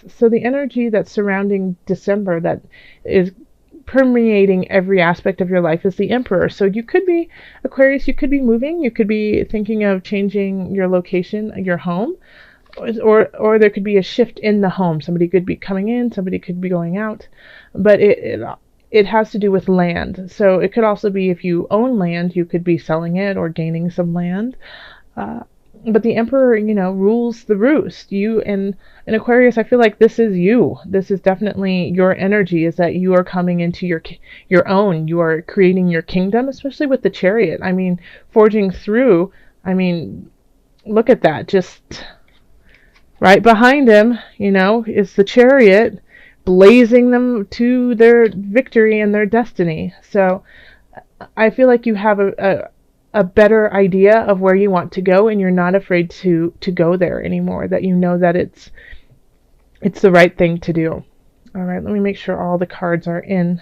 So the energy that's surrounding December that is permeating every aspect of your life is the Emperor. So you could be, Aquarius, you could be moving, you could be thinking of changing your location, your home, or there could be a shift in the home. Somebody could be coming in, somebody could be going out, but it has to do with land. So it could also be if you own land, you could be selling it or gaining some land. Uh, but the Emperor, rules the roost. You in Aquarius, I feel like this is you. This is definitely your energy. Is that you are coming into your own. You are creating your kingdom, especially with the Chariot. I mean, forging through. I mean, look at that. Just right behind him, is the Chariot, blazing them to their victory and their destiny. So I feel like you have a better idea of where you want to go, and you're not afraid to go there anymore, that you know that it's the right thing to do. All right, let me make sure all the cards are in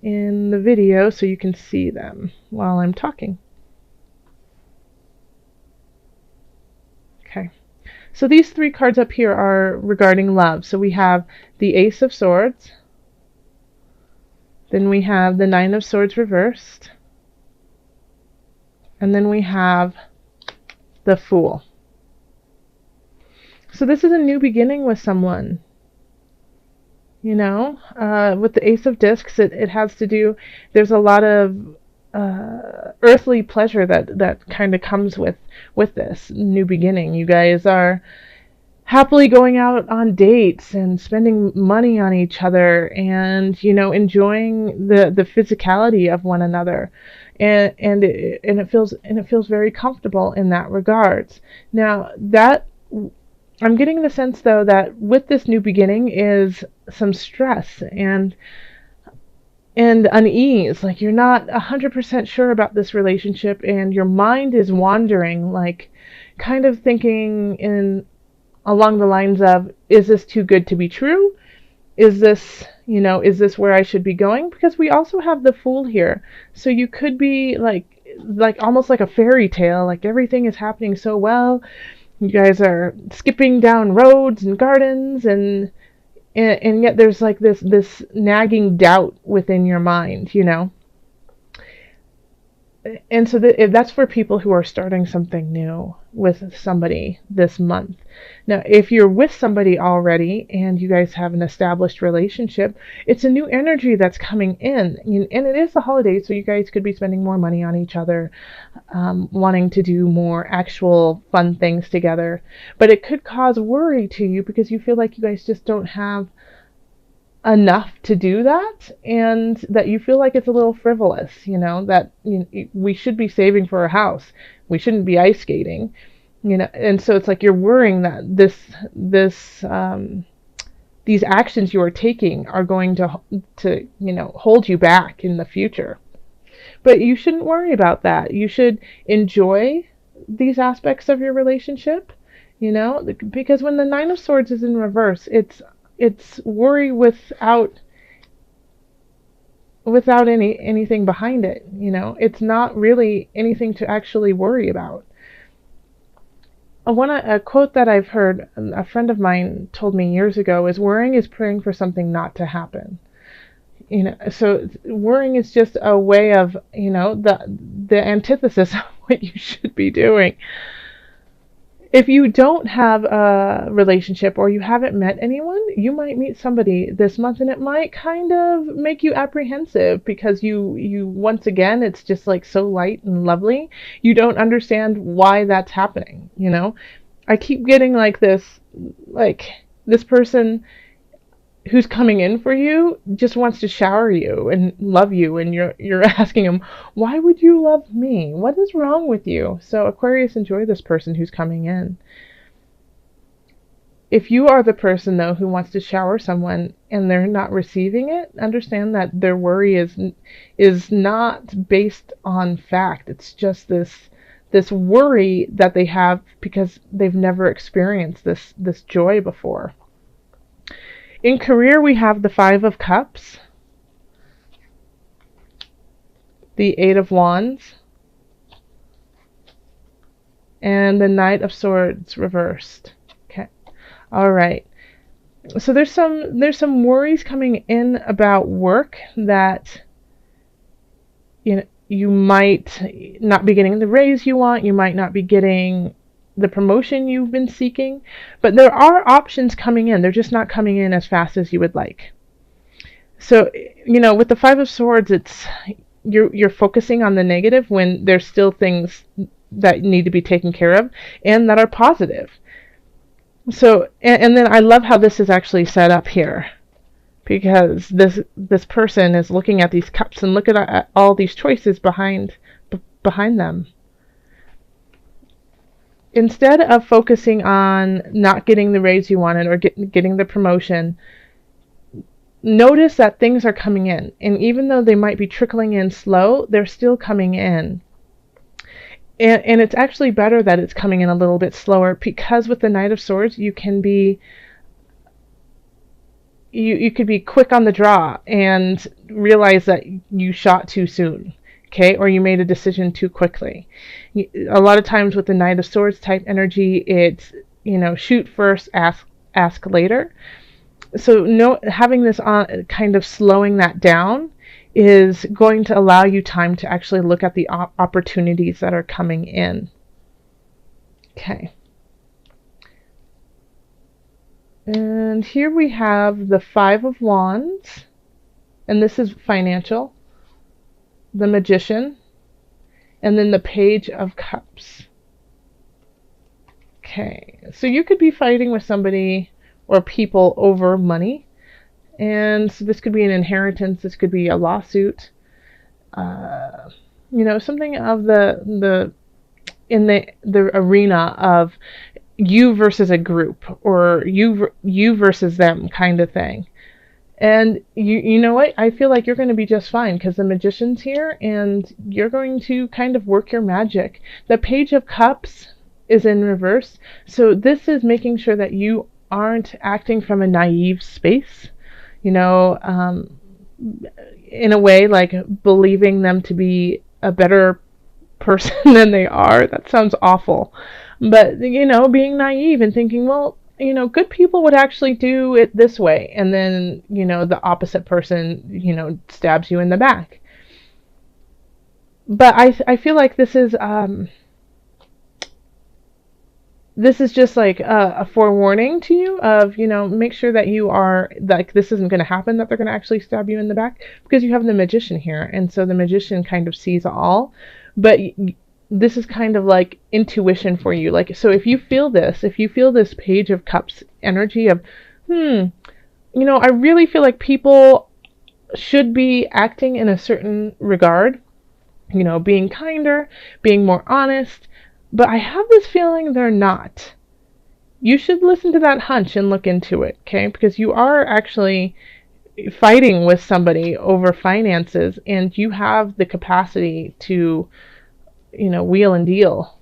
the video so you can see them while I'm talking. Okay. So these 3 cards up here are regarding love. So we have the Ace of Swords, then we have the Nine of Swords reversed, and then we have the Fool. So this is a new beginning with someone. With the Ace of Discs, it has to do, there's a lot of earthly pleasure that kind of comes with this new beginning. You guys are happily going out on dates and spending money on each other, and enjoying the physicality of one another, and it feels very comfortable in that regards. Now that I'm getting the sense, though, that with this new beginning is some stress and unease. Like, you're not 100% sure about this relationship, and your mind is wandering, like kind of thinking along the lines of, is this too good to be true? Is this where I should be going? Because we also have the Fool here. So you could be like almost like a fairy tale, like everything is happening so well. You guys are skipping down roads and gardens, and yet there's like this nagging doubt within your mind, And so that's for people who are starting something new with somebody this month. Now, if you're with somebody already and you guys have an established relationship, it's a new energy that's coming in. And it is the holidays, so you guys could be spending more money on each other, wanting to do more actual fun things together. But it could cause worry to you because you feel like you guys just don't have enough to do that, and that you feel like it's a little frivolous, that we should be saving for a house, we shouldn't be ice skating, and so it's like you're worrying that these actions you are taking are going to hold you back in the future. But you shouldn't worry about that. You should enjoy these aspects of your relationship, because when the Nine of Swords is in reverse, it's worry without anything behind it. It's not really anything to actually worry about. A quote that I've heard, a friend of mine told me years ago, is worrying is praying for something not to happen. So worrying is just a way of, the antithesis of what you should be doing. If you don't have a relationship or you haven't met anyone, you might meet somebody this month, and it might kind of make you apprehensive because you once again, it's just like so light and lovely. You don't understand why that's happening, I keep getting like this person who's coming in for you just wants to shower you and love you, and you're asking him, why would you love me? What is wrong with you? So Aquarius, enjoy this person who's coming in. If you are the person, though, who wants to shower someone and they're not receiving it, understand that their worry is not based on fact. It's just this worry that they have because they've never experienced this joy before. In career, we have the Five of Cups, the Eight of Wands, and the Knight of Swords reversed. Okay. All right. So there's some worries coming in about work that you might not be getting the raise you want, you might not be getting the promotion you've been seeking, but there are options coming in. They're just not coming in as fast as you would like. So, with the Five of Swords, it's you're focusing on the negative when there's still things that need to be taken care of and that are positive. So, and then I love how this is actually set up here, because this person is looking at these cups and look at all these choices behind them. Instead of focusing on not getting the raise you wanted or getting the promotion, notice that things are coming in. And even though they might be trickling in slow, they're still coming in. And it's actually better that it's coming in a little bit slower, because with the Knight of Swords, you can be you could be quick on the draw and realize that you shot too soon, okay, or you made a decision too quickly. A lot of times with the Knight of Swords type energy, it's shoot first, ask later. So having this on, kind of slowing that down, is going to allow you time to actually look at the opportunities that are coming in. Okay. And here we have the Five of Wands, and this is financial, the Magician, and then the Page of Cups. Okay, so you could be fighting with somebody or people over money, and so this could be an inheritance, this could be a lawsuit, something of the in the arena of you versus a group, or you versus them kind of thing. And you know what? I feel like you're going to be just fine, because the Magician's here and you're going to kind of work your magic. The Page of Cups is in reverse. So this is making sure that you aren't acting from a naive space, in a way, like believing them to be a better person than they are. That sounds awful. But, being naive and thinking, well, good people would actually do it this way. And then, the opposite person, stabs you in the back. But I feel like this is just like a forewarning to you of, make sure that you are, like, this isn't going to happen, that they're going to actually stab you in the back, because you have the Magician here. And so the Magician kind of sees all. But this is kind of like intuition for you. Like, so if you feel this Page of Cups energy of, I really feel like people should be acting in a certain regard, being kinder, being more honest, but I have this feeling they're not. You should listen to that hunch and look into it, okay? Because you are actually fighting with somebody over finances, and you have the capacity to wheel and deal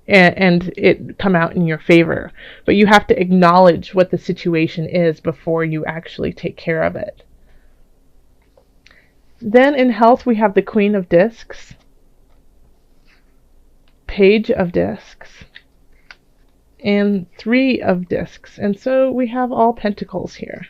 and it come out in your favor. But you have to acknowledge what the situation is before you actually take care of it. Then in health, we have the Queen of Discs, Page of Discs, and Three of Discs. And so we have all Pentacles here.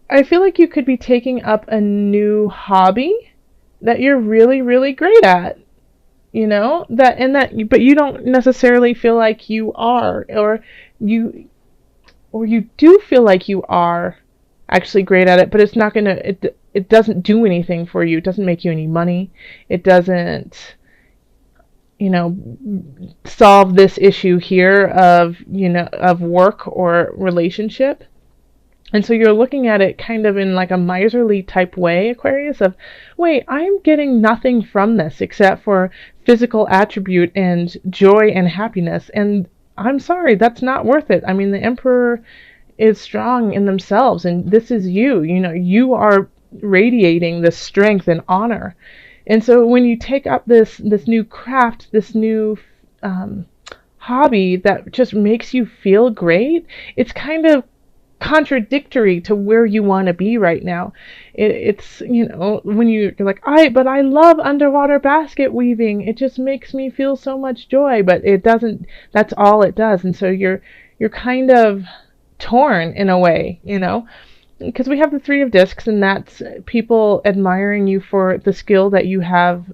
I feel like you could be taking up a new hobby that you're really, really great at, but you don't necessarily feel like you are, or you do feel like you are actually great at it, but it's not it doesn't do anything for you. It doesn't make you any money. It doesn't, solve this issue here of work or relationship. And so you're looking at it kind of in like a miserly type way, Aquarius, of, wait, I'm getting nothing from this except for physical attribute and joy and happiness. And I'm sorry, that's not worth it. I mean, the Emperor is strong in themselves, and this is you. You are radiating this strength and honor. And so when you take up this new craft, this new hobby that just makes you feel great, it's kind of contradictory to where you want to be right now. It's, when you're like, but I love underwater basket weaving. It just makes me feel so much joy, but it doesn't, that's all it does. And so you're kind of torn in a way, because we have the Three of Discs, and that's people admiring you for the skill you have.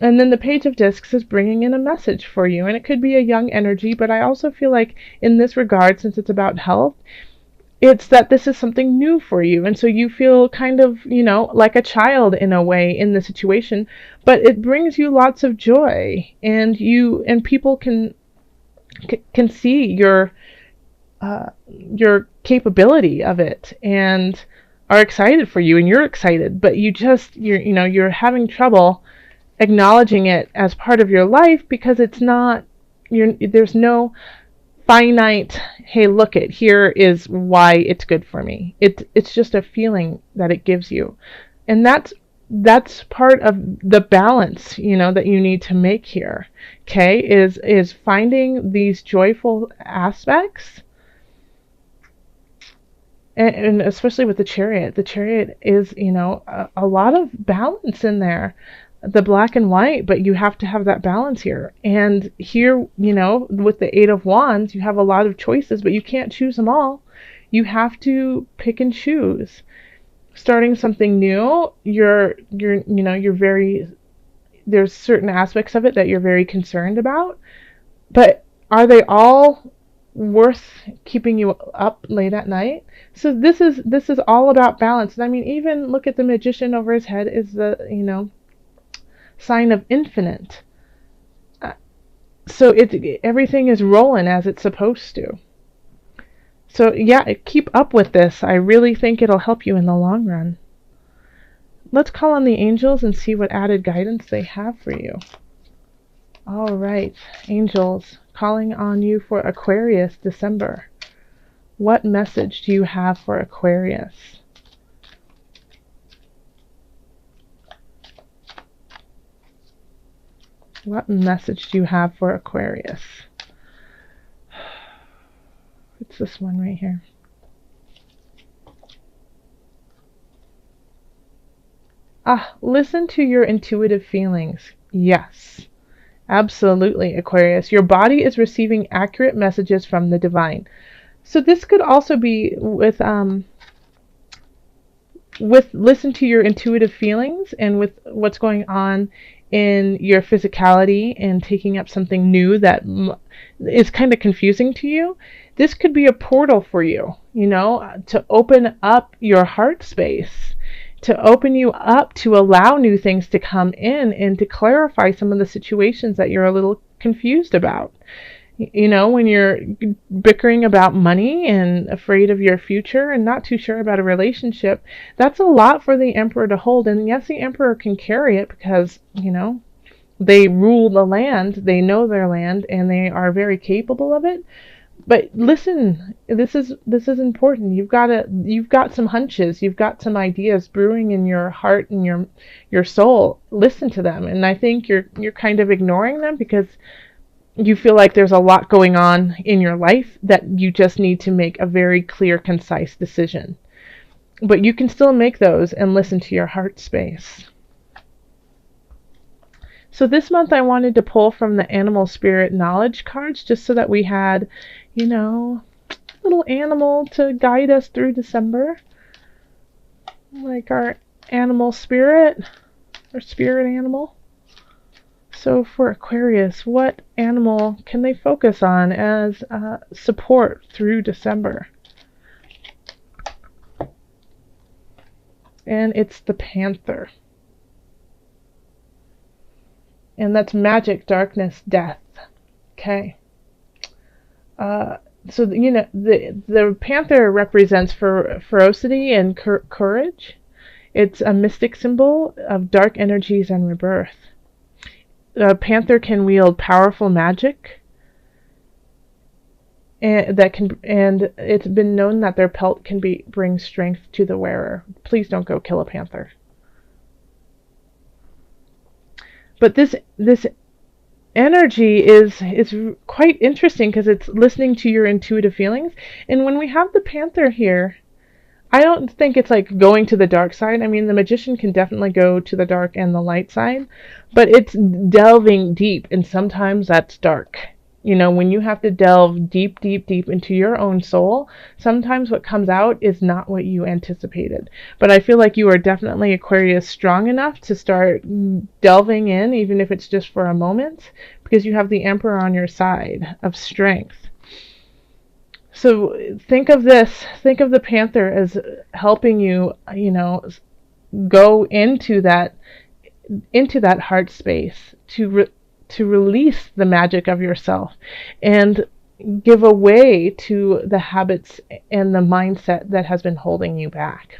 And then the Page of Discs is bringing in a message for you, and it could be a young energy, but I also feel like in this regard, since it's about health, it's that this is something new for you, and so you feel kind of, like a child in a way in the situation, but it brings you lots of joy, and people can see your capability of it, and are excited for you, and you're excited, but you're having trouble acknowledging it as part of your life, because there's no finite, hey, look, here is why it's good for me. It's just a feeling that it gives you, and that's part of the balance, that you need to make here. Okay, is finding these joyful aspects. And especially with the Chariot is, a lot of balance in there, the black and white, but you have to have that balance here. And here, with the Eight of Wands, you have a lot of choices, but you can't choose them all. You have to pick and choose. Starting something new, there's certain aspects of it that you're very concerned about, but are they all worth keeping you up late at night? So this is all about balance. And I mean, even look at the Magician over his head is the, sign of infinite. So everything is rolling as it's supposed to. So yeah, keep up with this. I really think it'll help you in the long run. Let's call on the angels and see what added guidance they have for you. All right, angels, calling on you for Aquarius December. What message do you have for Aquarius? What message do you have for Aquarius? It's this one right here. Listen to your intuitive feelings. Yes, absolutely, Aquarius. Your body is receiving accurate messages from the divine. So this could also be with listen to your intuitive feelings, and with what's going on in your physicality and taking up something new that is kind of confusing to you. This could be a portal for you, to open up your heart space, to open you up to allow new things to come in and to clarify some of the situations that you're a little confused about. When you're bickering about money and afraid of your future and not too sure about a relationship, that's a lot for the Emperor to hold. And yes, the Emperor can carry it because, they rule the land, they know their land, and they are very capable of it. But listen, this is important. You've got some hunches, you've got some ideas brewing in your heart and your soul. Listen to them. And I think you're kind of ignoring them because you feel like there's a lot going on in your life that you just need to make a very clear, concise decision. But you can still make those and listen to your heart space. So this month I wanted to pull from the Animal Spirit Knowledge cards just so that we had, a little animal to guide us through December. Like our animal spirit, or spirit animal. So for Aquarius, what animal can they focus on as support through December? And it's the panther. And that's magic, darkness, death. Okay. So, the panther represents ferocity and courage. It's a mystic symbol of dark energies and rebirth. A panther can wield powerful magic, and it's been known that their pelt can bring strength to the wearer. Please don't go kill a panther. But this energy is quite interesting because it's listening to your intuitive feelings. And when we have the Panther here, I don't think it's like going to the dark side. I mean, the Magician can definitely go to the dark and the light side, but it's delving deep, and sometimes that's dark. You know, when you have to delve deep, deep, deep into your own soul, sometimes what comes out is not what you anticipated. But I feel like you are definitely, Aquarius, strong enough to start delving in, even if it's just for a moment, because you have the Emperor on your side of strength. So think of the Panther as helping you, go into that heart space to release the magic of yourself and give away to the habits and the mindset that has been holding you back.